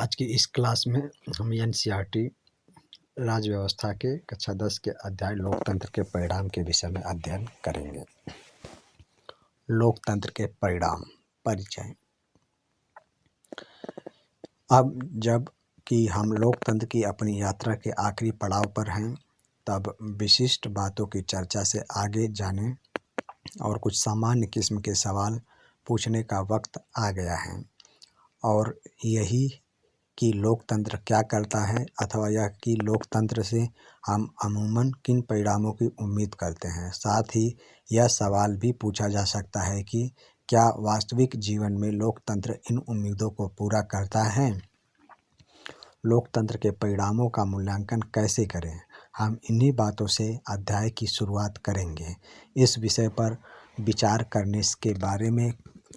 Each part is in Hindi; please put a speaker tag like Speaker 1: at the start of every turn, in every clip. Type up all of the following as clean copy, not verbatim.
Speaker 1: आज की इस क्लास में हम एनसीईआरटी राज्य व्यवस्था के कक्षा 10 के अध्याय लोकतंत्र के परिणाम के विषय में अध्ययन करेंगे। लोकतंत्र के परिणाम परिचय। अब जब कि हम लोकतंत्र की अपनी यात्रा के आखिरी पड़ाव पर हैं, तब विशिष्ट बातों की चर्चा से आगे जाने और कुछ सामान्य किस्म के सवाल पूछने का वक्त आ गया है। और यही कि लोकतंत्र क्या करता है, अथवा यह कि लोकतंत्र से हम अमूमन किन परिणामों की उम्मीद करते हैं। साथ ही यह सवाल भी पूछा जा सकता है कि क्या वास्तविक जीवन में लोकतंत्र इन उम्मीदों को पूरा करता है। लोकतंत्र के परिणामों का मूल्यांकन कैसे करें, हम इन्हीं बातों से अध्याय की शुरुआत करेंगे। इस विषय पर विचार करने के बारे में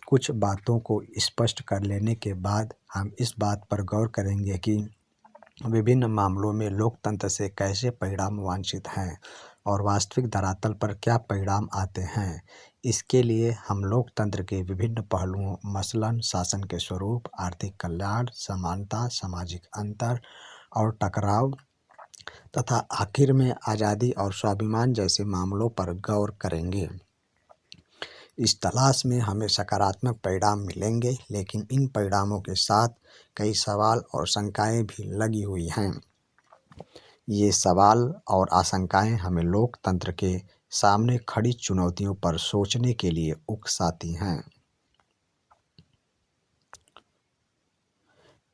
Speaker 1: कुछ बातों को स्पष्ट कर लेने के बाद हम इस बात पर गौर करेंगे कि विभिन्न मामलों में लोकतंत्र से कैसे परिणाम वांछित हैं और वास्तविक धरातल पर क्या परिणाम आते हैं। इसके लिए हम लोकतंत्र के विभिन्न पहलुओं, मसलन शासन के स्वरूप, आर्थिक कल्याण, समानता, सामाजिक अंतर और टकराव तथा आखिर में आज़ादी और स्वाभिमान जैसे मामलों पर गौर करेंगे। इस तलाश में हमें सकारात्मक परिणाम मिलेंगे, लेकिन इन परिणामों के साथ कई सवाल और शंकाएं भी लगी हुई हैं। ये सवाल और आशंकाएं हमें लोकतंत्र के सामने खड़ी चुनौतियों पर सोचने के लिए उकसाती हैं।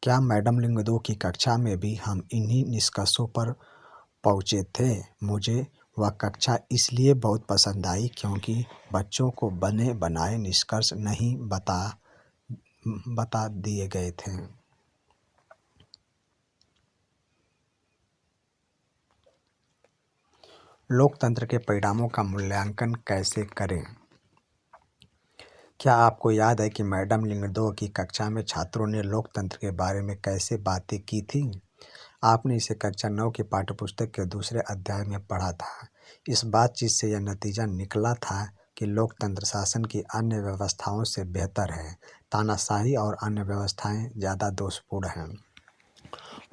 Speaker 1: क्या मैडम लिंगदो की कक्षा में भी हम इन्हीं निष्कर्षों पर पहुँचे थे। मुझे वह कक्षा इसलिए बहुत पसंद आई क्योंकि बच्चों को बने बनाए निष्कर्ष नहीं बता दिए गए थे। लोकतंत्र के परिणामों का मूल्यांकन कैसे करें। क्या आपको याद है कि मैडम लिंगदो की कक्षा में छात्रों ने लोकतंत्र के बारे में कैसे बातें की थी। आपने इसे कक्षा 9 की पाठ्यपुस्तक के दूसरे अध्याय में पढ़ा था। इस बातचीत से यह नतीजा निकला था कि लोकतंत्र शासन की अन्य व्यवस्थाओं से बेहतर है। तानाशाही और अन्य व्यवस्थाएं ज़्यादा दोषपूर्ण हैं।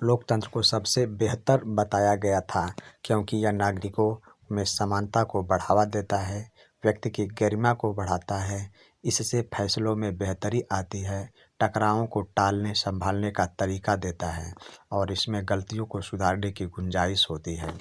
Speaker 1: लोकतंत्र को सबसे बेहतर बताया गया था क्योंकि यह नागरिकों में समानता को बढ़ावा देता है, व्यक्ति की गरिमा को बढ़ाता है, इससे फैसलों में बेहतरी आती है, टकरावों को टालने संभालने का तरीका देता है और इसमें गलतियों को सुधारने की गुंजाइश होती है।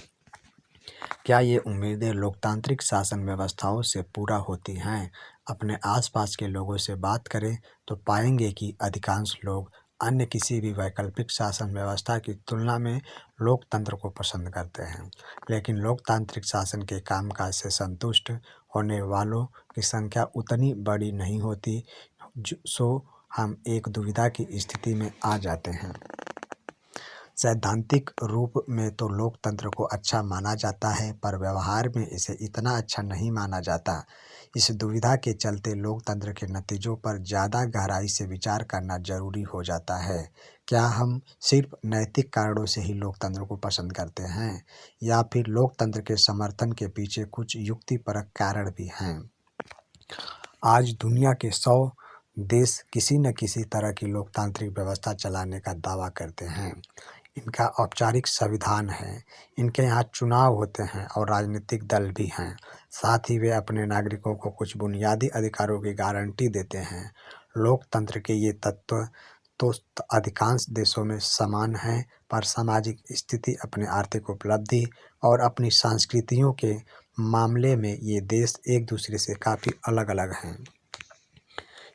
Speaker 1: क्या ये उम्मीदें लोकतांत्रिक शासन व्यवस्थाओं से पूरा होती हैं। अपने आसपास के लोगों से बात करें तो पाएंगे कि अधिकांश लोग अन्य किसी भी वैकल्पिक शासन व्यवस्था की तुलना में लोकतंत्र को पसंद करते हैं, लेकिन लोकतांत्रिक शासन के कामकाज से संतुष्ट होने वालों की संख्या उतनी बड़ी नहीं होती। सो हम एक दुविधा की स्थिति में आ जाते हैं। सैद्धांतिक रूप में तो लोकतंत्र को अच्छा माना जाता है, पर व्यवहार में इसे इतना अच्छा नहीं माना जाता। इस दुविधा के चलते लोकतंत्र के नतीजों पर ज़्यादा गहराई से विचार करना जरूरी हो जाता है। क्या हम सिर्फ नैतिक कारणों से ही लोकतंत्र को पसंद करते हैं, या फिर लोकतंत्र के समर्थन के पीछे कुछ युक्तिपरक कारण भी हैं। आज दुनिया के 100 देश किसी न किसी तरह की लोकतांत्रिक व्यवस्था चलाने का दावा करते हैं। इनका औपचारिक संविधान है, इनके यहाँ चुनाव होते हैं और राजनीतिक दल भी हैं। साथ ही वे अपने नागरिकों को कुछ बुनियादी अधिकारों की गारंटी देते हैं। लोकतंत्र के ये तत्व तो अधिकांश देशों में समान हैं, पर सामाजिक स्थिति, अपने आर्थिक उपलब्धि और अपनी संस्कृतियों के मामले में ये देश एक दूसरे से काफ़ी अलग अलग हैं।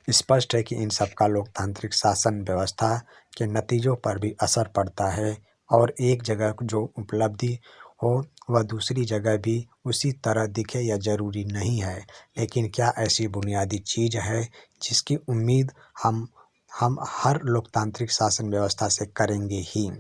Speaker 1: स्पष्ट है कि इन सबका लोकतांत्रिक शासन व्यवस्था के नतीजों पर भी असर पड़ता है और एक जगह जो उपलब्धि हो वह दूसरी जगह भी उसी तरह दिखे यह जरूरी नहीं है। लेकिन क्या ऐसी बुनियादी चीज़ है जिसकी उम्मीद हम हर लोकतांत्रिक शासन व्यवस्था से करेंगे ही।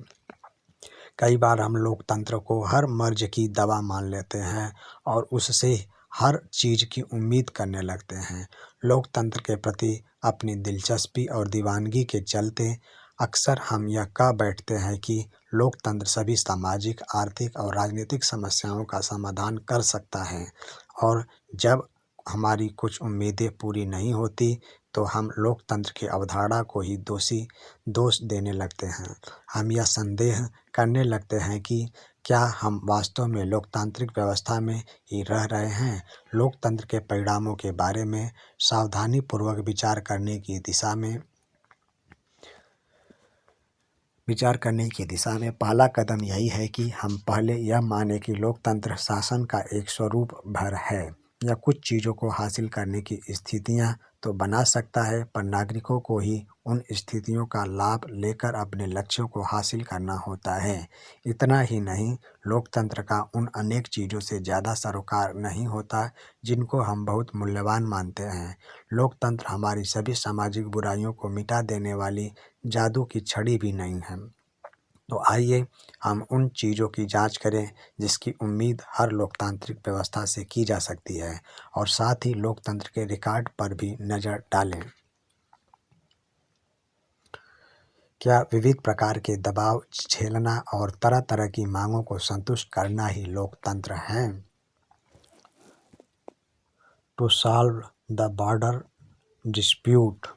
Speaker 1: कई बार हम लोकतंत्र को हर मर्ज की दवा मान लेते हैं और उससे हर चीज़ की उम्मीद करने लगते हैं। लोकतंत्र के प्रति अपनी दिलचस्पी और दीवानगी के चलते अक्सर हम यह कह बैठते हैं कि लोकतंत्र सभी सामाजिक, आर्थिक और राजनीतिक समस्याओं का समाधान कर सकता है, और जब हमारी कुछ उम्मीदें पूरी नहीं होती तो हम लोकतंत्र की अवधारणा को ही दोष देने लगते हैं। हम यह संदेह करने लगते हैं कि क्या हम वास्तव में लोकतांत्रिक व्यवस्था में ही रह रहे हैं। लोकतंत्र के परिणामों के बारे में सावधानीपूर्वक विचार करने की दिशा में पहला कदम यही है कि हम पहले यह माने कि लोकतंत्र शासन का एक स्वरूप भर है। यह कुछ चीज़ों को हासिल करने की स्थितियां तो बना सकता है, पर नागरिकों को ही उन स्थितियों का लाभ लेकर अपने लक्ष्यों को हासिल करना होता है। इतना ही नहीं, लोकतंत्र का उन अनेक चीज़ों से ज़्यादा सरोकार नहीं होता जिनको हम बहुत मूल्यवान मानते हैं। लोकतंत्र हमारी सभी सामाजिक बुराइयों को मिटा देने वाली जादू की छड़ी भी नहीं है। तो आइए हम उन चीज़ों की जांच करें जिसकी उम्मीद हर लोकतांत्रिक व्यवस्था से की जा सकती है, और साथ ही लोकतंत्र के रिकॉर्ड पर भी नज़र डालें। क्या विविध प्रकार के दबाव झेलना और तरह तरह की मांगों को संतुष्ट करना ही लोकतंत्र है? To solve the border dispute,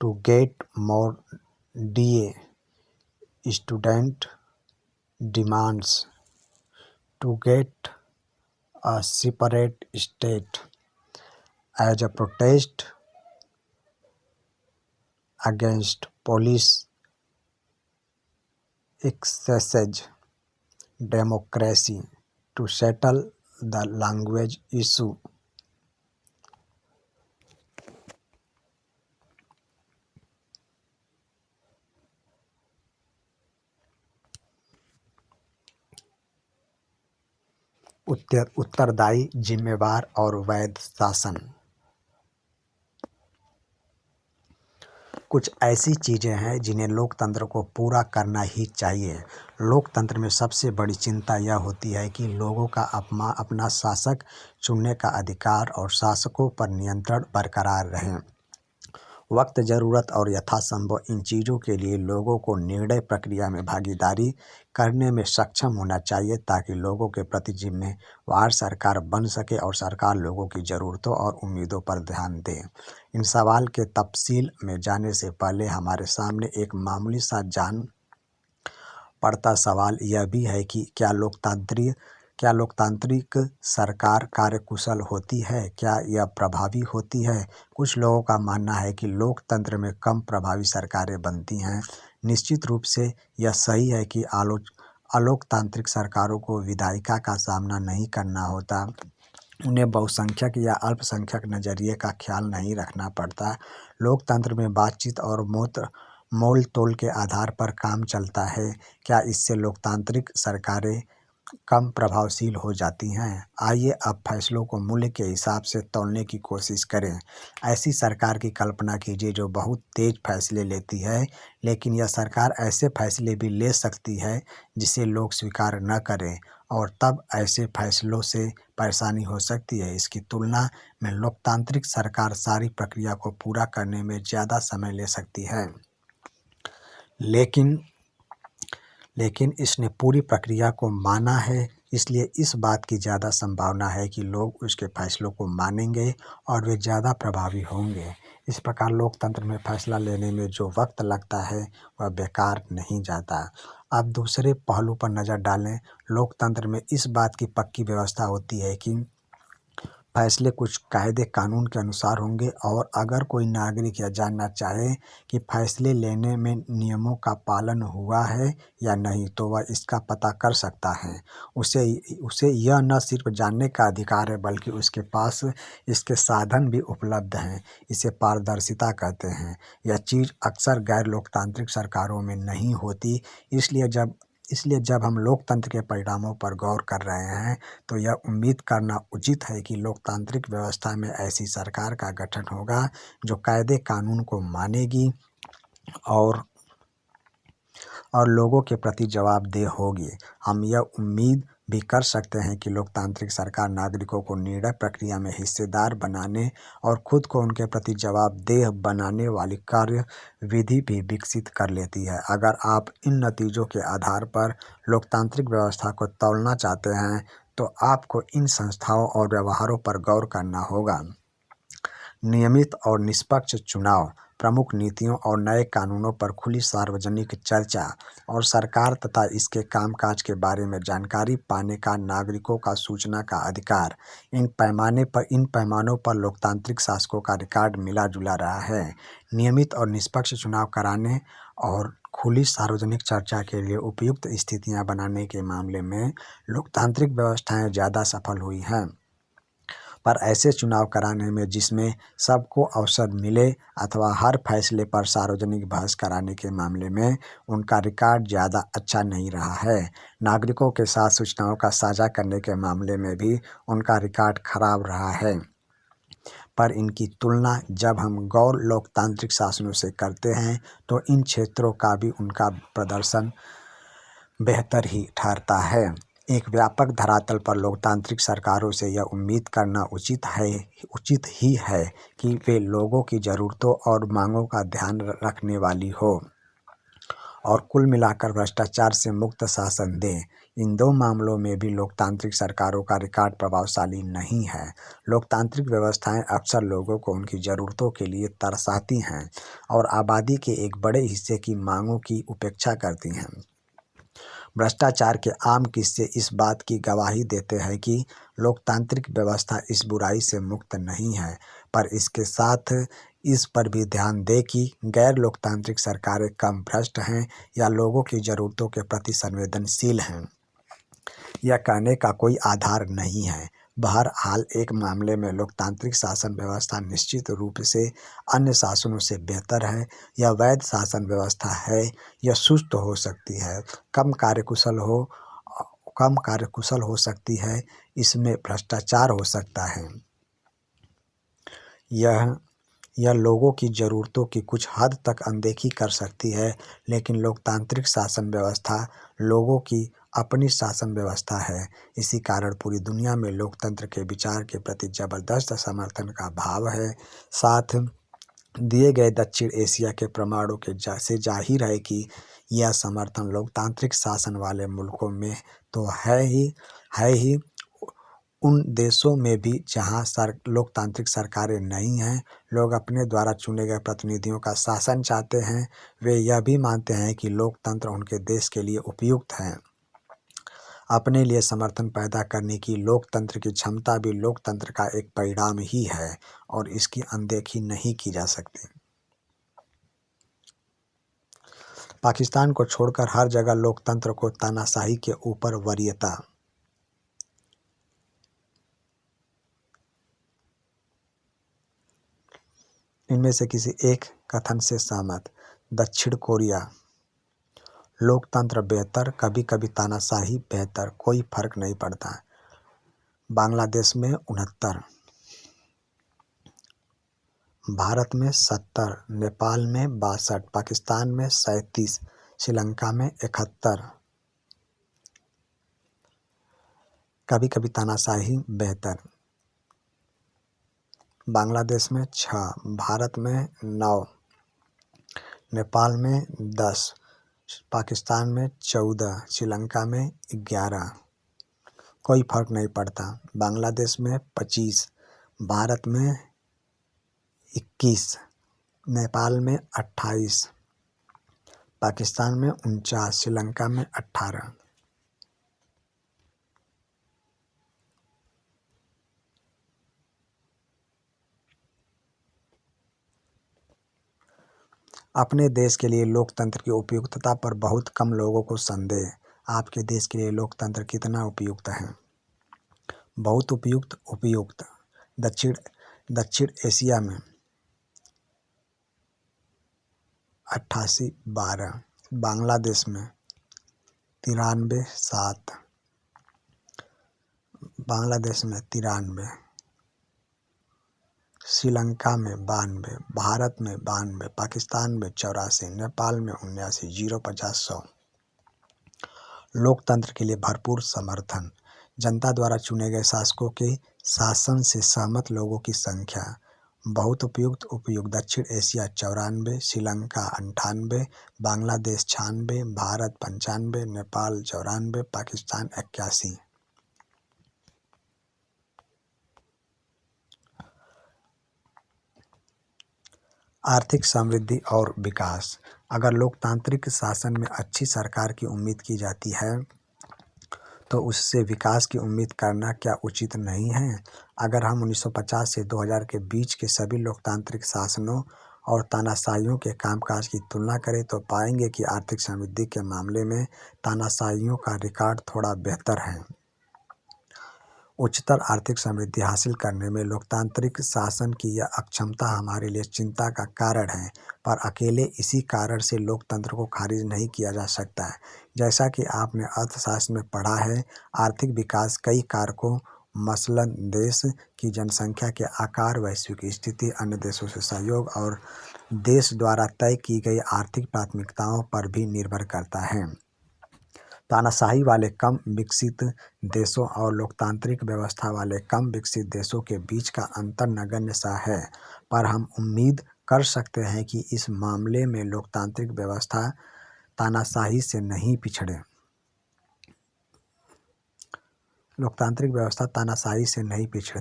Speaker 1: to get more DA, student demands to get a separate state as a protest against police excesses, democracy, to settle the language issue. उत्तरदायी, जिम्मेवार और वैध शासन। कुछ ऐसी चीज़ें हैं जिन्हें लोकतंत्र को पूरा करना ही चाहिए। लोकतंत्र में सबसे बड़ी चिंता यह होती है कि लोगों का अपना शासक चुनने का अधिकार और शासकों पर नियंत्रण बरकरार रहे। वक्त, ज़रूरत और यथासंभव इन चीज़ों के लिए लोगों को निर्णय प्रक्रिया में भागीदारी करने में सक्षम होना चाहिए, ताकि लोगों के प्रति जिम्मेवार सरकार बन सके और सरकार लोगों की ज़रूरतों और उम्मीदों पर ध्यान दे। इन सवाल के तफसील में जाने से पहले हमारे सामने एक मामूली सा जान पड़ता सवाल यह भी है कि क्या लोकतांत्रिक सरकार कार्यकुशल होती है? क्या यह प्रभावी होती है? कुछ लोगों का मानना है कि लोकतंत्र में कम प्रभावी सरकारें बनती हैं। निश्चित रूप से यह सही है कि अलोकतांत्रिक सरकारों को विधायिका का सामना नहीं करना होता। उन्हें बहुसंख्यक या अल्पसंख्यक नज़रिए का ख्याल नहीं रखना पड़ता। लोकतंत्र में बातचीत और मोल तोल के आधार पर काम चलता है। क्या इससे लोकतांत्रिक सरकारें कम प्रभावशील हो जाती हैं? आइए अब फैसलों को मूल्य के हिसाब से तौलने की कोशिश करें। ऐसी सरकार की कल्पना कीजिए जो बहुत तेज फैसले लेती है, लेकिन यह सरकार ऐसे फैसले भी ले सकती है जिसे लोग स्वीकार न करें, और तब ऐसे फैसलों से परेशानी हो सकती है। इसकी तुलना में लोकतांत्रिक सरकार सारी प्रक्रिया को पूरा करने में ज़्यादा समय ले सकती है, लेकिन इसने पूरी प्रक्रिया को माना है, इसलिए इस बात की ज़्यादा संभावना है कि लोग उसके फैसलों को मानेंगे और वे ज़्यादा प्रभावी होंगे। इस प्रकार लोकतंत्र में फैसला लेने में जो वक्त लगता है वह बेकार नहीं जाता। अब दूसरे पहलू पर नज़र डालें। लोकतंत्र में इस बात की पक्की व्यवस्था होती है कि फैसले कुछ कायदे कानून के अनुसार होंगे, और अगर कोई नागरिक यह जानना चाहे कि फैसले लेने में नियमों का पालन हुआ है या नहीं, तो वह इसका पता कर सकता है। उसे यह न सिर्फ जानने का अधिकार है, बल्कि उसके पास इसके साधन भी उपलब्ध हैं। इसे पारदर्शिता कहते हैं। यह चीज़ अक्सर गैर लोकतांत्रिक सरकारों में नहीं होती। इसलिए जब हम लोकतंत्र के परिणामों पर गौर कर रहे हैं, तो यह उम्मीद करना उचित है कि लोकतांत्रिक व्यवस्था में ऐसी सरकार का गठन होगा जो कायदे कानून को मानेगी और लोगों के प्रति जवाबदेह होगी। हम यह उम्मीद भी कर सकते हैं कि लोकतांत्रिक सरकार नागरिकों को निर्णय प्रक्रिया में हिस्सेदार बनाने और खुद को उनके प्रति जवाबदेह बनाने वाली कार्यविधि भी विकसित कर लेती है। अगर आप इन नतीजों के आधार पर लोकतांत्रिक व्यवस्था को तौलना चाहते हैं, तो आपको इन संस्थाओं और व्यवहारों पर गौर करना होगा। नियमित और निष्पक्ष चुनाव, प्रमुख नीतियों और नए कानूनों पर खुली सार्वजनिक चर्चा और सरकार तथा इसके कामकाज के बारे में जानकारी पाने का नागरिकों का सूचना का अधिकार। इन पैमानों पर लोकतांत्रिक शासकों का रिकॉर्ड मिला जुला रहा है। नियमित और निष्पक्ष चुनाव कराने और खुली सार्वजनिक चर्चा के लिए उपयुक्त स्थितियां बनाने के मामले में लोकतांत्रिक व्यवस्थाएं ज़्यादा सफल हुई हैं। पर ऐसे चुनाव कराने में जिसमें सबको अवसर मिले अथवा हर फैसले पर सार्वजनिक बहस कराने के मामले में उनका रिकॉर्ड ज़्यादा अच्छा नहीं रहा है। नागरिकों के साथ सूचनाओं का साझा करने के मामले में भी उनका रिकॉर्ड खराब रहा है। पर इनकी तुलना जब हम गैर लोकतांत्रिक शासनों से करते हैं तो इन क्षेत्रों का भी उनका प्रदर्शन बेहतर ही ठहरता है। एक व्यापक धरातल पर लोकतांत्रिक सरकारों से यह उम्मीद करना उचित ही है कि वे लोगों की ज़रूरतों और मांगों का ध्यान रखने वाली हो और कुल मिलाकर भ्रष्टाचार से मुक्त शासन दें। इन दो मामलों में भी लोकतांत्रिक सरकारों का रिकॉर्ड प्रभावशाली नहीं है। लोकतांत्रिक व्यवस्थाएं अक्सर लोगों को उनकी ज़रूरतों के लिए तरसाती हैं और आबादी के एक बड़े हिस्से की मांगों की उपेक्षा करती हैं। भ्रष्टाचार के आम किस्से इस बात की गवाही देते हैं कि लोकतांत्रिक व्यवस्था इस बुराई से मुक्त नहीं है, पर इसके साथ इस पर भी ध्यान दें कि गैर लोकतांत्रिक सरकारें कम भ्रष्ट हैं या लोगों की ज़रूरतों के प्रति संवेदनशील हैं। यह कहने का कोई आधार नहीं है। बहरहाल एक मामले में लोकतांत्रिक शासन व्यवस्था निश्चित रूप से अन्य शासनों से बेहतर है। यह वैध शासन व्यवस्था है। यह सुस्त हो सकती है, कम कार्यकुशल हो सकती है, इसमें भ्रष्टाचार हो सकता है। यह लोगों की ज़रूरतों की कुछ हद तक अनदेखी कर सकती है, लेकिन लोकतांत्रिक शासन व्यवस्था लोगों की अपनी शासन व्यवस्था है। इसी कारण पूरी दुनिया में लोकतंत्र के विचार के प्रति ज़बरदस्त समर्थन का भाव है। साथ दिए गए दक्षिण एशिया के प्रमाणों के से जाहिर है कि यह समर्थन लोकतांत्रिक शासन वाले मुल्कों में तो है ही, उन देशों में भी जहां लोकतांत्रिक सरकारें नहीं हैं, लोग अपने द्वारा चुने गए प्रतिनिधियों का शासन चाहते हैं। वे यह भी मानते हैं कि लोकतंत्र उनके देश के लिए उपयुक्त है। अपने लिए समर्थन पैदा करने की लोकतंत्र की क्षमता भी लोकतंत्र का एक परिणाम ही है और इसकी अनदेखी नहीं की जा सकती। पाकिस्तान को छोड़कर हर जगह लोकतंत्र को तानाशाही के ऊपर वरीयता। इनमें से किसी एक कथन से सहमत। दक्षिण कोरिया, लोकतंत्र बेहतर, कभी कभी तानाशाही बेहतर, कोई फर्क नहीं पड़ता। बांग्लादेश में 69, भारत में 70, नेपाल में 62, पाकिस्तान में 37, श्रीलंका में 71। कभी कभी तानाशाही बेहतर। बांग्लादेश में 6, भारत में 9, नेपाल में 10, पाकिस्तान में 14, श्रीलंका में 11। कोई फर्क नहीं पड़ता। बांग्लादेश में 25, भारत में 21, नेपाल में 28, पाकिस्तान में 49, श्रीलंका में 18। अपने देश के लिए लोकतंत्र की उपयुक्तता पर बहुत कम लोगों को संदेह। आपके देश के लिए लोकतंत्र कितना उपयुक्त है? बहुत उपयुक्त। दक्षिण एशिया में 88-12, बांग्लादेश में 93-7, बांग्लादेश में 93, श्रीलंका में 92, भारत में 92, पाकिस्तान में 84, नेपाल में 79, 0-50-100। लोकतंत्र के लिए भरपूर समर्थन। जनता द्वारा चुने गए शासकों के शासन से सहमत लोगों की संख्या। बहुत उपयुक्त। दक्षिण एशिया 94, श्रीलंका 98, बांग्लादेश 96, भारत 95, नेपाल 94, पाकिस्तान 81। आर्थिक समृद्धि और विकास। अगर लोकतांत्रिक शासन में अच्छी सरकार की उम्मीद की जाती है तो उससे विकास की उम्मीद करना क्या उचित नहीं है? अगर हम 1950 से 2000 के बीच के सभी लोकतांत्रिक शासनों और तानाशाहियों के कामकाज की तुलना करें तो पाएंगे कि आर्थिक समृद्धि के मामले में तानाशाहियों का रिकॉर्ड थोड़ा बेहतर है। उच्चतर आर्थिक समृद्धि हासिल करने में लोकतांत्रिक शासन की यह अक्षमता हमारे लिए चिंता का कारण है, पर अकेले इसी कारण से लोकतंत्र को खारिज नहीं किया जा सकता है। जैसा कि आपने अर्थशास्त्र में पढ़ा है, आर्थिक विकास कई कारकों मसलन देश की जनसंख्या के आकार, वैश्विक स्थिति, अन्य देशों से सहयोग और देश द्वारा तय की गई आर्थिक प्राथमिकताओं पर भी निर्भर करता है। तानाशाही वाले कम विकसित देशों और लोकतांत्रिक व्यवस्था वाले कम विकसित देशों के बीच का अंतर नगण्य सा है, पर हम उम्मीद कर सकते हैं कि इस मामले में लोकतांत्रिक व्यवस्था तानाशाही से नहीं पिछड़े।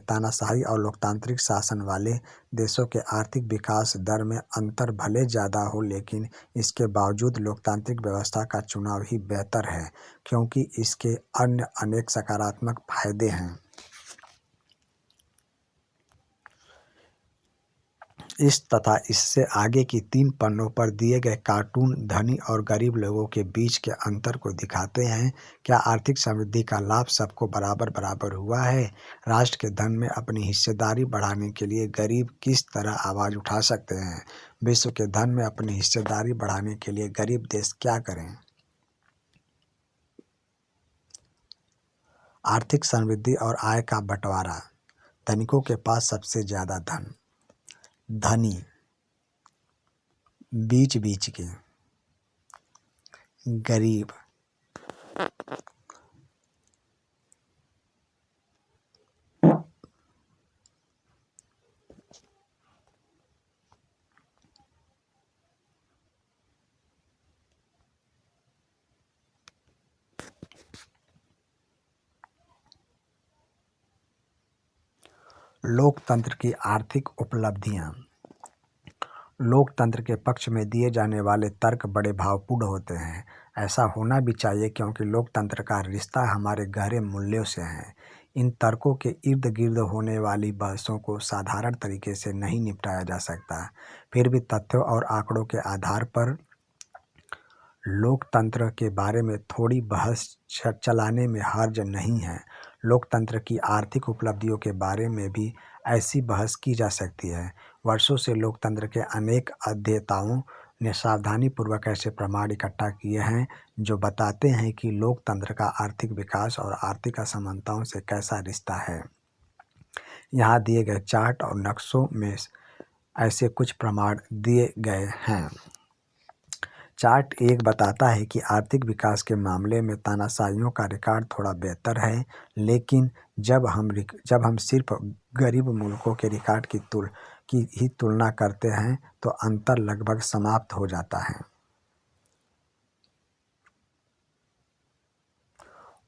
Speaker 1: तानाशाही और लोकतांत्रिक शासन वाले देशों के आर्थिक विकास दर में अंतर भले ज़्यादा हो, लेकिन इसके बावजूद लोकतांत्रिक व्यवस्था का चुनाव ही बेहतर है, क्योंकि इसके अन्य अनेक सकारात्मक फायदे हैं। इस तथा इससे आगे की 3 पन्नों पर दिए गए कार्टून धनी और गरीब लोगों के बीच के अंतर को दिखाते हैं। क्या आर्थिक समृद्धि का लाभ सबको बराबर बराबर हुआ है? राष्ट्र के धन में अपनी हिस्सेदारी बढ़ाने के लिए गरीब किस तरह आवाज़ उठा सकते हैं? विश्व के धन में अपनी हिस्सेदारी बढ़ाने के लिए गरीब देश क्या करें? आर्थिक समृद्धि और आय का बंटवारा। धनिकों के पास सबसे ज़्यादा धन, धनी बीच बीच के, गरीब लोकतंत्र की आर्थिक उपलब्धियां। लोकतंत्र के पक्ष में दिए जाने वाले तर्क बड़े भावपूर्ण होते हैं। ऐसा होना भी चाहिए, क्योंकि लोकतंत्र का रिश्ता हमारे गहरे मूल्यों से है। इन तर्कों के इर्द गिर्द होने वाली बहसों को साधारण तरीके से नहीं निपटाया जा सकता। फिर भी तथ्यों और आंकड़ों के आधार पर लोकतंत्र के बारे में थोड़ी बहस चलाने में हर्ज नहीं है। लोकतंत्र की आर्थिक उपलब्धियों के बारे में भी ऐसी बहस की जा सकती है। वर्षों से लोकतंत्र के अनेक अध्येताओं ने सावधानीपूर्वक ऐसे प्रमाण इकट्ठा किए हैं जो बताते हैं कि लोकतंत्र का आर्थिक विकास और आर्थिक असमानताओं से कैसा रिश्ता है। यहाँ दिए गए चार्ट और नक्शों में ऐसे कुछ प्रमाण दिए गए हैं। चार्ट 1 बताता है कि आर्थिक विकास के मामले में तानाशाहियों का रिकॉर्ड थोड़ा बेहतर है, लेकिन जब हम सिर्फ गरीब मुल्कों के रिकॉर्ड की ही तुलना करते हैं तो अंतर लगभग समाप्त हो जाता है।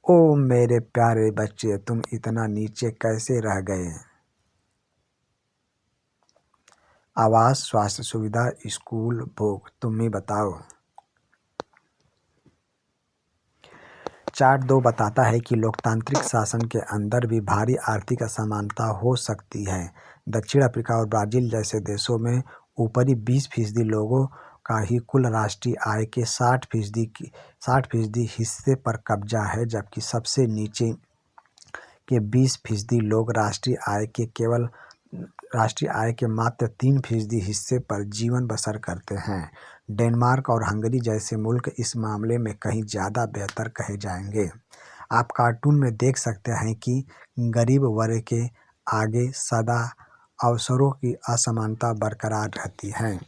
Speaker 1: ओ मेरे प्यारे बच्चे, तुम इतना नीचे कैसे रह गए? आवास, स्वास्थ्य सुविधा, स्कूल, भोग, तुम ही बताओ। चार्ट 2 बताता है कि लोकतांत्रिक शासन के अंदर भी भारी आर्थिक असमानता हो सकती है। दक्षिण अफ्रीका और ब्राज़ील जैसे देशों में ऊपरी 20% लोगों का ही कुल राष्ट्रीय आय के 60% हिस्से पर कब्जा है, जबकि सबसे नीचे के 20% लोग राष्ट्रीय आय के मात्र 3% हिस्से पर जीवन बसर करते हैं। डेनमार्क और हंगरी जैसे मुल्क इस मामले में कहीं ज़्यादा बेहतर कहे जाएंगे। आप कार्टून में देख सकते हैं कि गरीब वर्ग के आगे सदा अवसरों की असमानता बरकरार रहती है।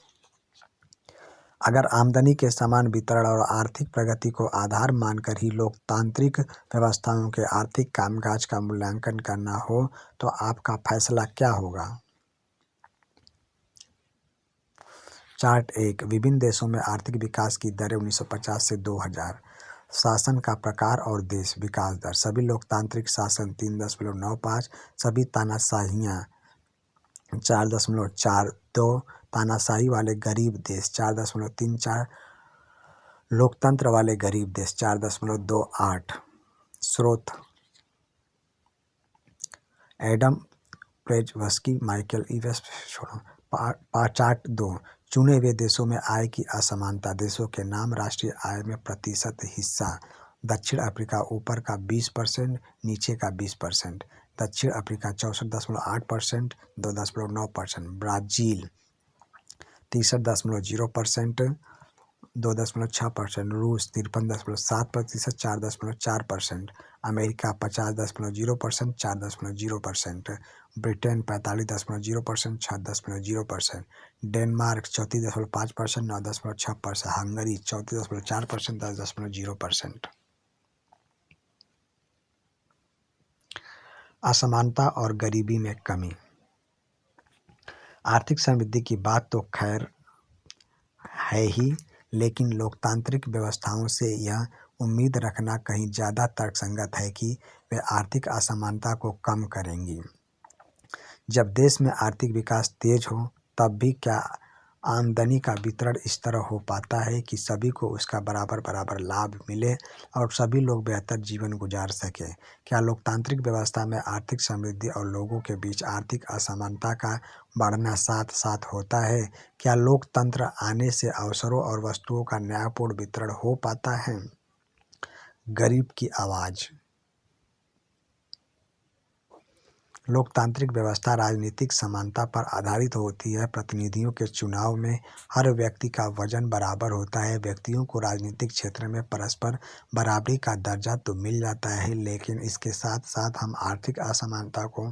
Speaker 1: अगर आमदनी के समान वितरण और आर्थिक प्रगति को आधार मानकर ही लोकतांत्रिक व्यवस्थाओं के आर्थिक कामकाज का मूल्यांकन करना हो तो आपका फैसला क्या होगा? चार्ट 1 विभिन्न देशों में आर्थिक विकास की दरें 1950 से 2000। शासन का प्रकार और देश। विकास दर। सभी लोकतांत्रिक शासन 3.95, सभी तानाशाहियाँ 4.42, तानाशाही वाले गरीब देश 4.34, लोकतंत्र वाले गरीब देश 4.28। स्रोत एडम प्रेजवस्की, माइकल इवेस। चार्ट 2, चुने हुए देशों में आय की असमानता। देशों के नाम, राष्ट्रीय आय में प्रतिशत हिस्सा। दक्षिण अफ्रीका ऊपर का 20%, नीचे का 20%। दक्षिण अफ्रीका 64.8%, 2.9%। ब्राज़ील 63.0%, 2.6%। रूस 53.7%, 4.4%। अमेरिका 50.0%, 4.0%। ब्रिटेन 45.0%, 6.0%। डेनमार्क 34.5%, 9.6%। हंगरी 34.4%, 10.0%। असमानता और गरीबी में कमी। आर्थिक समृद्धि की बात तो खैर है ही, लेकिन लोकतांत्रिक व्यवस्थाओं से यह उम्मीद रखना कहीं ज़्यादा तर्कसंगत है कि वे आर्थिक असमानता को कम करेंगी। जब देश में आर्थिक विकास तेज हो, तब भी क्या आमदनी का वितरण इस तरह हो पाता है कि सभी को उसका बराबर बराबर लाभ मिले और सभी लोग बेहतर जीवन गुजार सकें? क्या लोकतांत्रिक व्यवस्था में आर्थिक समृद्धि और लोगों के बीच आर्थिक असमानता का बढ़ना साथ साथ होता है? क्या लोकतंत्र आने से अवसरों और वस्तुओं का न्यायपूर्ण वितरण हो पाता है? गरीब की आवाज़। लोकतांत्रिक व्यवस्था राजनीतिक समानता पर आधारित होती है। प्रतिनिधियों के चुनाव में हर व्यक्ति का वजन बराबर होता है। व्यक्तियों को राजनीतिक क्षेत्र में परस्पर बराबरी का दर्जा तो मिल जाता है, लेकिन इसके साथ साथ हम आर्थिक असमानता को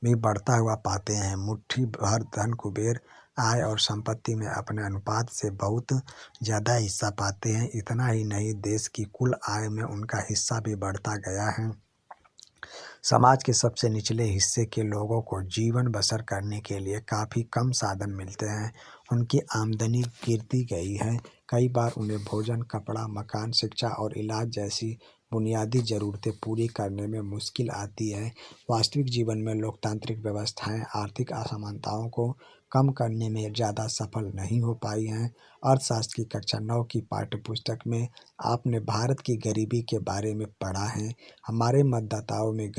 Speaker 1: भी बढ़ता हुआ पाते हैं। मुट्ठी भर धन कुबेर आय और संपत्ति में अपने अनुपात से बहुत ज़्यादा हिस्सा पाते हैं। इतना ही नहीं, देश की कुल आय में उनका हिस्सा भी बढ़ता गया है। समाज के सबसे निचले हिस्से के लोगों को जीवन बसर करने के लिए काफ़ी कम साधन मिलते हैं। उनकी आमदनी गिरती गई है। कई बार उन्हें भोजन, कपड़ा, मकान, शिक्षा और इलाज जैसी बुनियादी ज़रूरतें पूरी करने में मुश्किल आती है। वास्तविक जीवन में लोकतांत्रिक व्यवस्थाएं आर्थिक असमानताओं को कम करने में ज़्यादा सफल नहीं हो पाई हैं। अर्थशास्त्र की कक्षा 9 की पाठ्यपुस्तक में आपने भारत की गरीबी के बारे में पढ़ा है। हमारे मतदाताओं में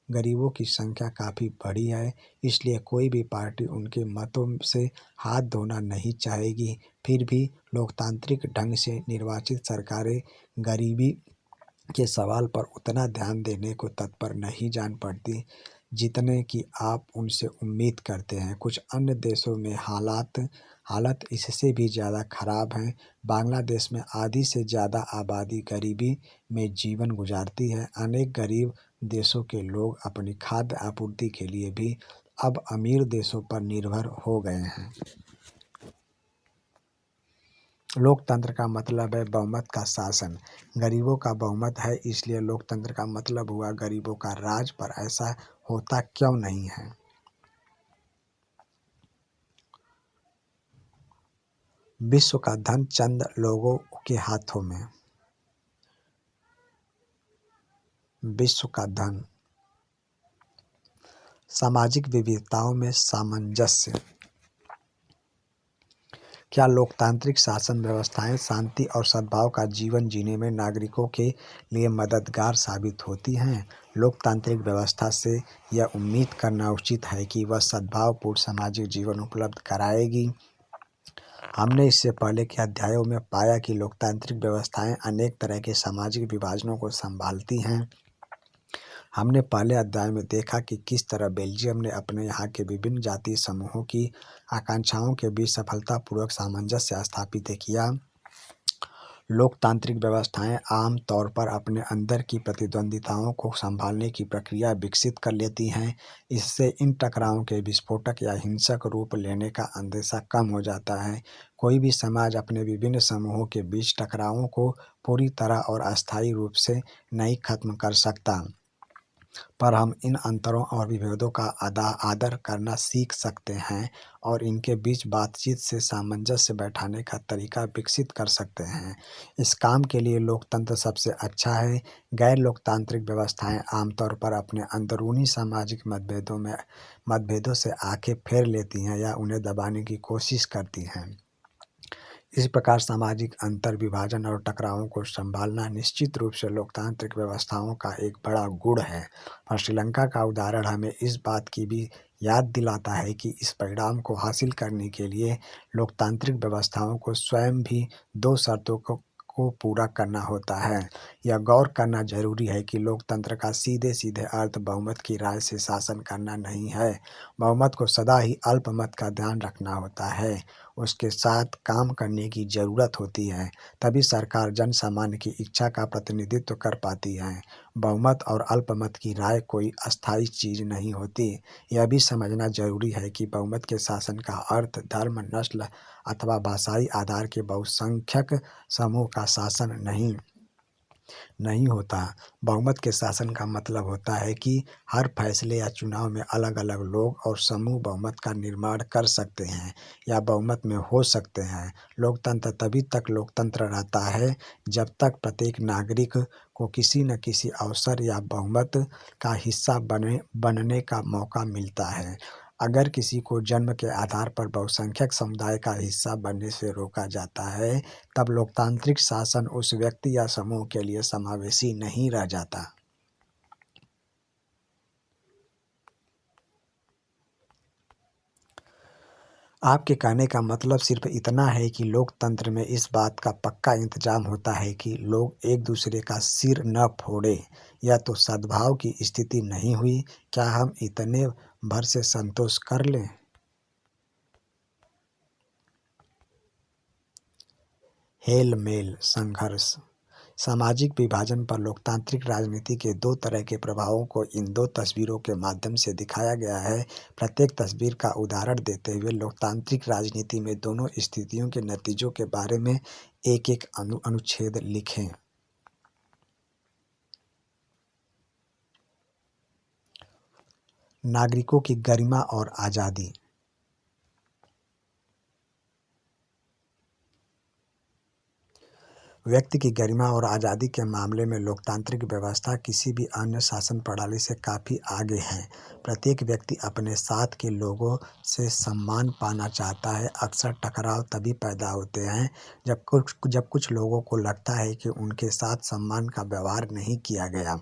Speaker 1: गरीबों की संख्या काफ़ी बड़ी है, इसलिए कोई भी पार्टी उनके मतों से हाथ धोना नहीं चाहेगी। फिर भी लोकतांत्रिक ढंग से निर्वाचित सरकारें गरीबी के सवाल पर उतना ध्यान देने को तत्पर नहीं जान पड़ती जितने कि आप उनसे उम्मीद करते हैं। कुछ अन्य देशों में हालत इससे भी ज़्यादा खराब हैं। बांग्लादेश में आधी से ज़्यादा आबादी गरीबी में जीवन गुजारती है। अनेक गरीब देशों के लोग अपनी खाद्य आपूर्ति के लिए भी अब अमीर देशों पर निर्भर हो गए हैं। लोकतंत्र का मतलब है बहुमत का शासन। गरीबों का बहुमत है, इसलिए लोकतंत्र का मतलब हुआ गरीबों का राज। पर ऐसा होता क्यों नहीं है? विश्व का धन चंद लोगों के हाथों में। विश्व का धन। सामाजिक विविधताओं में सामंजस्य। क्या लोकतांत्रिक शासन व्यवस्थाएं शांति और सद्भाव का जीवन जीने में नागरिकों के लिए मददगार साबित होती हैं? लोकतांत्रिक व्यवस्था से यह उम्मीद करना उचित है कि वह सद्भावपूर्ण सामाजिक जीवन उपलब्ध कराएगी। हमने इससे पहले के अध्यायों में पाया कि लोकतांत्रिक व्यवस्थाएं अनेक तरह के सामाजिक विभाजनों को संभालती हैं। हमने पहले अध्याय में देखा कि किस तरह बेल्जियम ने अपने यहाँ के विभिन्न जातीय समूहों की आकांक्षाओं के बीच सफलतापूर्वक सामंजस्य स्थापित किया। लोकतांत्रिक व्यवस्थाएं आम तौर पर अपने अंदर की प्रतिद्वंदिताओं को संभालने की प्रक्रिया विकसित कर लेती हैं। इससे इन टकरावों के विस्फोटक या हिंसक रूप लेने का अंदेशा कम हो जाता है। कोई भी समाज अपने विभिन्न समूहों के बीच टकरावों को पूरी तरह और अस्थायी रूप से नहीं खत्म कर सकता। पर हम इन अंतरों और विभेदों का आदर करना सीख सकते हैं और इनके बीच बातचीत से सामंजस्य बैठाने का तरीका विकसित कर सकते हैं। इस काम के लिए लोकतंत्र सबसे अच्छा है। गैर लोकतांत्रिक व्यवस्थाएं आमतौर पर अपने अंदरूनी सामाजिक मतभेदों से आंखें फेर लेती हैं या उन्हें दबाने की कोशिश करती हैं। इस प्रकार सामाजिक अंतर विभाजन और टकरावों को संभालना निश्चित रूप से लोकतांत्रिक व्यवस्थाओं का एक बड़ा गुण है। और श्रीलंका का उदाहरण हमें इस बात की भी याद दिलाता है कि इस परिणाम को हासिल करने के लिए लोकतांत्रिक व्यवस्थाओं को स्वयं भी दो शर्तों को पूरा करना होता है। यह गौर करना जरूरी है कि लोकतंत्र का सीधे सीधे अर्थ बहुमत की राय से शासन करना नहीं है। बहुमत को सदा ही अल्पमत का ध्यान रखना होता है, उसके साथ काम करने की ज़रूरत होती है, तभी सरकार जन सामान्य की इच्छा का प्रतिनिधित्व कर पाती है। बहुमत और अल्पमत की राय कोई अस्थायी चीज़ नहीं होती। यह भी समझना जरूरी है कि बहुमत के शासन का अर्थ धर्म, नस्ल अथवा भाषाई आधार के बहुसंख्यक समूह का शासन नहीं होता। बहुमत के शासन का मतलब होता है कि हर फैसले या चुनाव में अलग अलग लोग और समूह बहुमत का निर्माण कर सकते हैं या बहुमत में हो सकते हैं। लोकतंत्र तभी तक लोकतंत्र रहता है जब तक प्रत्येक नागरिक को किसी न किसी अवसर या बहुमत का हिस्सा बनने का मौका मिलता है। अगर किसी को जन्म के आधार पर बहुसंख्यक समुदाय का हिस्सा बनने से रोका जाता है, तब लोकतांत्रिक शासन उस व्यक्ति या समूह के लिए समावेशी नहीं रह जाता। आपके कहने का मतलब सिर्फ इतना है कि लोकतंत्र में इस बात का पक्का इंतजाम होता है कि लोग एक दूसरे का सिर न फोड़े। यह तो सद्भाव की स्थिति नहीं हुई। क्या हम इतने भर से संतोष कर लें? हेल-मेल संघर्ष। सामाजिक विभाजन पर लोकतांत्रिक राजनीति के दो तरह के प्रभावों को इन दो तस्वीरों के माध्यम से दिखाया गया है। प्रत्येक तस्वीर का उदाहरण देते हुए लोकतांत्रिक राजनीति में दोनों स्थितियों के नतीजों के बारे में एक-एक अनुच्छेद लिखें। नागरिकों की गरिमा और आज़ादी। व्यक्ति की गरिमा और आज़ादी के मामले में लोकतांत्रिक व्यवस्था किसी भी अन्य शासन प्रणाली से काफ़ी आगे है। प्रत्येक व्यक्ति अपने साथ के लोगों से सम्मान पाना चाहता है। अक्सर टकराव तभी पैदा होते हैं जब कुछ लोगों को लगता है कि उनके साथ सम्मान का व्यवहार नहीं किया गया।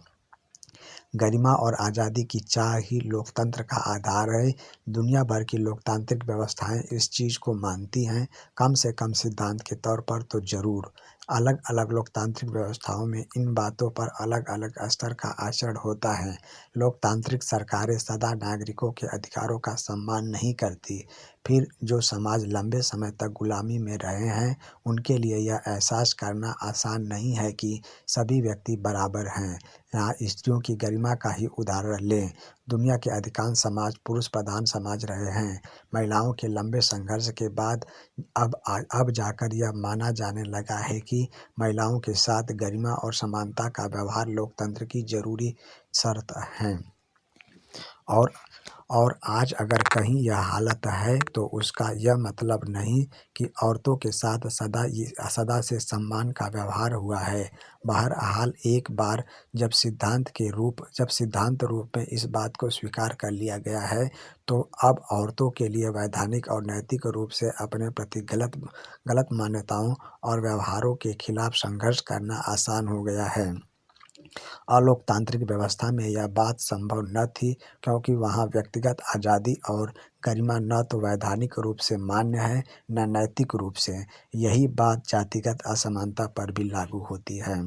Speaker 1: गरिमा और आज़ादी की चाह ही लोकतंत्र का आधार है। दुनिया भर की लोकतांत्रिक व्यवस्थाएं इस चीज़ को मानती हैं, कम से कम सिद्धांत के तौर पर तो ज़रूर। अलग अलग लोकतांत्रिक व्यवस्थाओं में इन बातों पर अलग अलग स्तर का आचरण होता है। लोकतांत्रिक सरकारें सदा नागरिकों के अधिकारों का सम्मान नहीं करती। फिर जो समाज लंबे समय तक गुलामी में रहे हैं, उनके लिए यह एहसास करना आसान नहीं है कि सभी व्यक्ति बराबर हैं। यहाँ स्त्रियों की गरिमा का ही उदाहरण लें। दुनिया के अधिकांश समाज पुरुष प्रधान समाज रहे हैं। महिलाओं के लंबे संघर्ष के बाद अब जाकर यह माना जाने लगा है कि महिलाओं के साथ गरिमा और समानता का व्यवहार लोकतंत्र की जरूरी शर्त है। और आज अगर कहीं यह हालत है तो उसका यह मतलब नहीं कि औरतों के साथ सदा से सम्मान का व्यवहार हुआ है। बहरहाल एक बार जब सिद्धांत रूप में इस बात को स्वीकार कर लिया गया है, तो अब औरतों के लिए वैधानिक और नैतिक रूप से अपने प्रति गलत मान्यताओं और व्यवहारों के खिलाफ संघर्ष करना आसान हो गया है। अलोकतांत्रिक व्यवस्था में यह बात संभव न थी, क्योंकि वहाँ व्यक्तिगत आज़ादी और गरिमा न तो वैधानिक रूप से मान्य है, न नैतिक रूप से। यही बात जातिगत असमानता पर भी लागू होती है।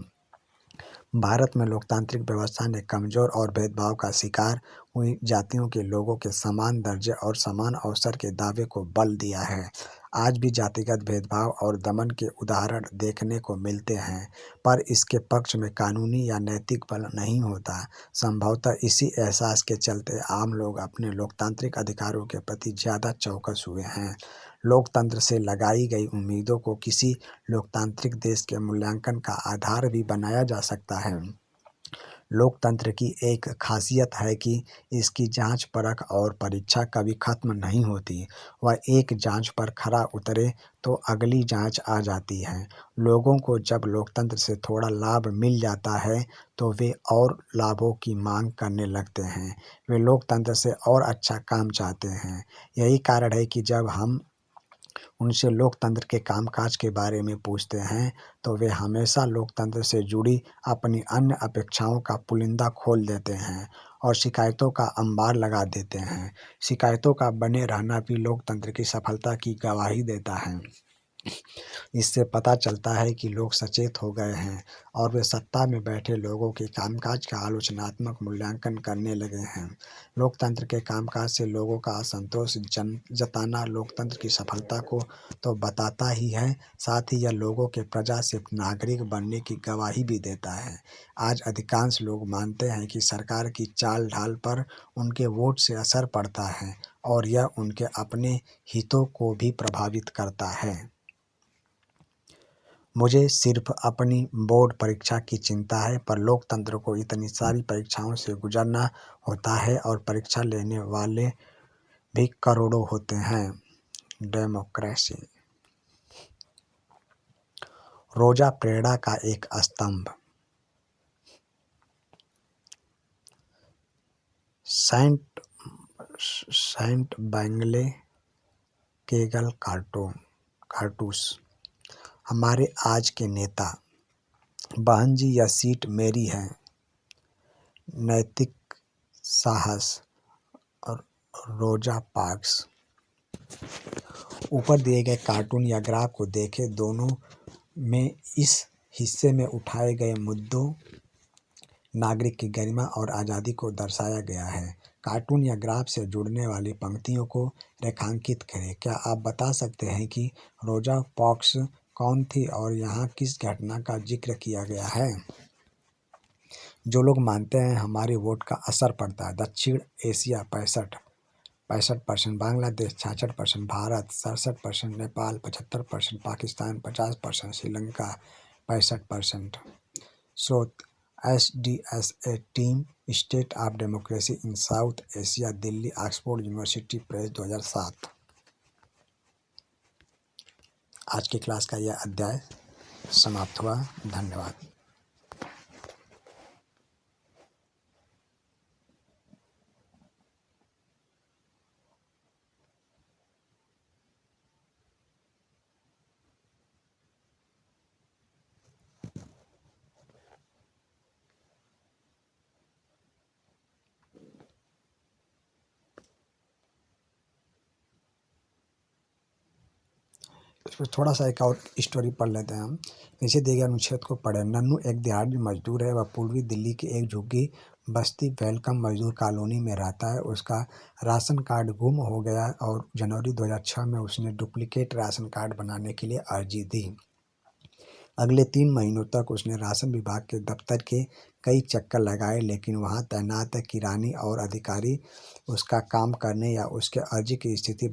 Speaker 1: भारत में लोकतांत्रिक व्यवस्था ने कमज़ोर और भेदभाव का शिकार हुई जातियों के लोगों के समान दर्जे और समान अवसर के दावे को बल दिया है। आज भी जातिगत भेदभाव और दमन के उदाहरण देखने को मिलते हैं, पर इसके पक्ष में कानूनी या नैतिक बल नहीं होता। संभवतः इसी एहसास के चलते आम लोग अपने लोकतांत्रिक अधिकारों के प्रति ज़्यादा चौकस हुए हैं। लोकतंत्र से लगाई गई उम्मीदों को किसी लोकतांत्रिक देश के मूल्यांकन का आधार भी बनाया जा सकता है। लोकतंत्र की एक खासियत है कि इसकी जांच परख और परीक्षा कभी खत्म नहीं होती। वह एक जांच पर खरा उतरे तो अगली जांच आ जाती है। लोगों को जब लोकतंत्र से थोड़ा लाभ मिल जाता है तो वे और लाभों की मांग करने लगते हैं। वे लोकतंत्र से और अच्छा काम चाहते हैं। यही कारण है कि जब हम उनसे लोकतंत्र के कामकाज के बारे में पूछते हैं तो वे हमेशा लोकतंत्र से जुड़ी अपनी अन्य अपेक्षाओं का पुलिंदा खोल देते हैं और शिकायतों का अंबार लगा देते हैं। शिकायतों का बने रहना भी लोकतंत्र की सफलता की गवाही देता है। इससे पता चलता है कि लोग सचेत हो गए हैं और वे सत्ता में बैठे लोगों के कामकाज का आलोचनात्मक मूल्यांकन करने लगे हैं। लोकतंत्र के कामकाज से लोगों का असंतोष जताना लोकतंत्र की सफलता को तो बताता ही है, साथ ही यह लोगों के प्रजा से नागरिक बनने की गवाही भी देता है। आज अधिकांश लोग मानते हैं कि सरकार की चाल ढाल पर उनके वोट से असर पड़ता है और यह उनके अपने हितों को भी प्रभावित करता है। मुझे सिर्फ अपनी बोर्ड परीक्षा की चिंता है, पर लोकतंत्र को इतनी सारी परीक्षाओं से गुजरना होता है और परीक्षा लेने वाले भी करोड़ों होते हैं। डेमोक्रेसी रोजा प्रेरणा का एक स्तंभ। सेंट बैंगले केगल कार्टूस हमारे आज के नेता। बहन जी, यह सीट मेरी है। नैतिक साहस और रोजा पार्क्स। ऊपर दिए गए कार्टून या ग्राफ को देखें। दोनों में इस हिस्से में उठाए गए मुद्दों, नागरिक की गरिमा और आज़ादी को दर्शाया गया है। कार्टून या ग्राफ से जुड़ने वाली पंक्तियों को रेखांकित करें। क्या आप बता सकते हैं कि रोजा पार्क्स कौन थी और यहाँ किस घटना का जिक्र किया गया है? जो लोग मानते हैं हमारे वोट का असर पड़ता है। दक्षिण एशिया 65%, बांग्लादेश 66%, भारत 67%, नेपाल 75%, पाकिस्तान 50%, श्रीलंका 65%। स्रोत SDSA team state of democracy in south Asia, Delhi, Oxford university press 2007। आज की क्लास का यह अध्याय समाप्त हुआ। धन्यवाद। इसमें थोड़ा सा एक और स्टोरी पढ़ लेते हैं हम। नीचे दिए गए अनुच्छेद को पढ़ें। नन्नू एक दिहाड़ी मजदूर है। वह पूर्वी दिल्ली की एक झुग्गी बस्ती वेलकम मजदूर कॉलोनी में रहता है। उसका राशन कार्ड गुम हो गया और जनवरी 2006 में उसने डुप्लीकेट राशन कार्ड बनाने के लिए अर्जी दी। अगले 3 महीनों तक उसने राशन विभाग के दफ्तर के कई चक्कर लगाए, लेकिन वहां तैनात किरानी और अधिकारी उसका काम करने या उसके अर्जी की स्थिति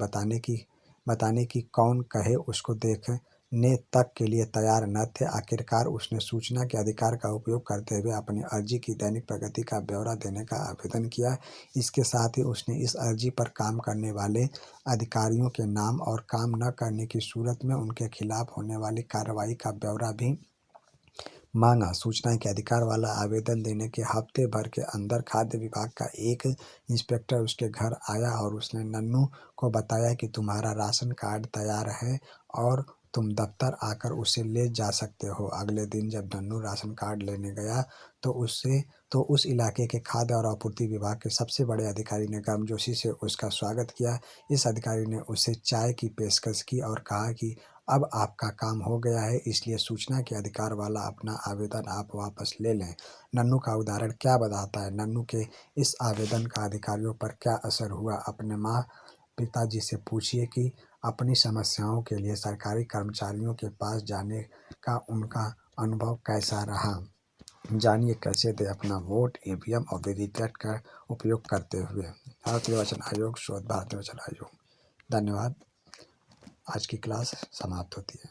Speaker 1: बताने की कौन कहे उसको देखने तक के लिए तैयार न थे। आखिरकार उसने सूचना के अधिकार का उपयोग करते हुए अपनी अर्जी की दैनिक प्रगति का ब्यौरा देने का आवेदन किया। इसके साथ ही उसने इस अर्जी पर काम करने वाले अधिकारियों के नाम और काम न करने की सूरत में उनके खिलाफ होने वाली कार्रवाई का ब्यौरा भी मांगा। सूचना के अधिकार वाला आवेदन देने के हफ्ते भर के अंदर खाद्य विभाग का एक इंस्पेक्टर उसके घर आया और उसने नन्नू को बताया कि तुम्हारा राशन कार्ड तैयार है और तुम दफ्तर आकर उसे ले जा सकते हो। अगले दिन जब नन्नू राशन कार्ड लेने गया तो उस इलाके के खाद्य और आपूर्ति विभाग के सबसे बड़े अधिकारी ने गर्मजोशी से उसका स्वागत किया। इस अधिकारी ने उसे चाय की पेशकश की और कहा कि अब आपका काम हो गया है, इसलिए सूचना के अधिकार वाला अपना आवेदन आप वापस ले लें। नन्नू का उदाहरण क्या बताता है? नन्नू के इस आवेदन का अधिकारियों पर क्या असर हुआ? अपने माँ पिताजी से पूछिए कि अपनी समस्याओं के लिए सरकारी कर्मचारियों के पास जाने का उनका अनुभव कैसा रहा। जानिए कैसे दे अपना वोट ईवीएम और वीवीपैट का उपयोग करते हुए। भारतीय निर्वाचन आयोग, शोध भारतीय निर्वाचन आयोग। धन्यवाद। आज की क्लास समाप्त होती है।